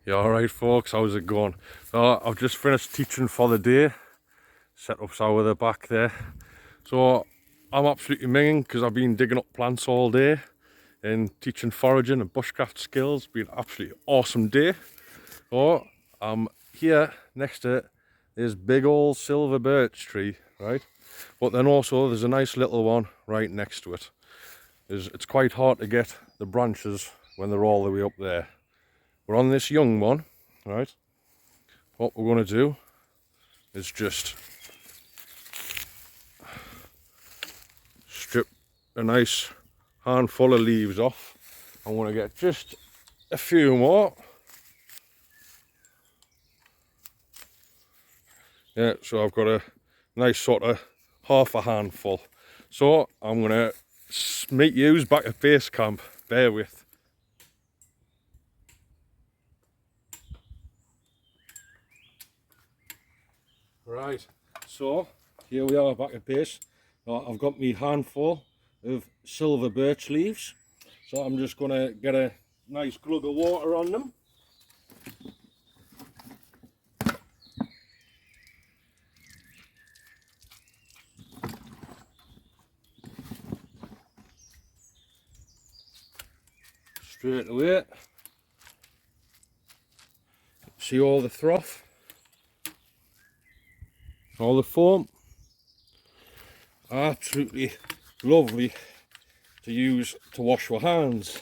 Yeah, alright folks, how's it going? I've just finished teaching for the day. Setups over the back there. So I'm absolutely minging because I've been digging up plants all day and teaching foraging and bushcraft skills. Been an absolutely awesome day. So I'm here next to this big old silver birch tree, right? But then also there's a nice little one right next to it. It's quite hard to get the branches when they're all the way up there. We're on this young one, right? What we're going to do is just strip a nice handful of leaves off. I want to get just a few more. Yeah, so I've got a nice sort of half a handful. So I'm going to meet yous back at base camp. Bear with. Right, so here we are back at base. I've got me handful of silver birch leaves. So I'm just going to get a nice glug of water on them. Straight away. See all the froth, all the foam. Absolutely lovely to use to wash your hands.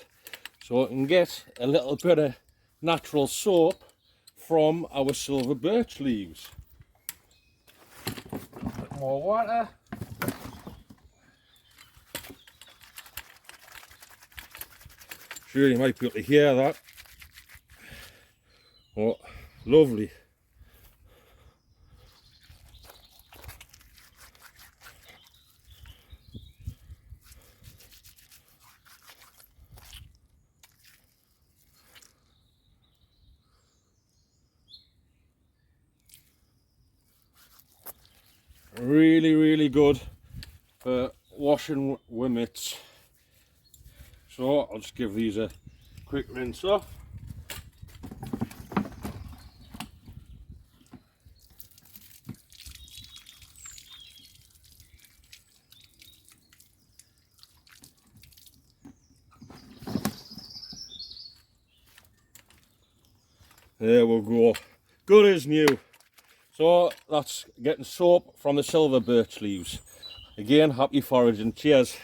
So I can get a little bit of natural soap from our silver birch leaves. Bit more water. Sure, you might be able to hear that. Oh, lovely. Really good for washing with mitts. So I'll just give these a quick rinse off. There we go, good as new. So that's getting soap from the silver birch leaves. Again, happy foraging, cheers.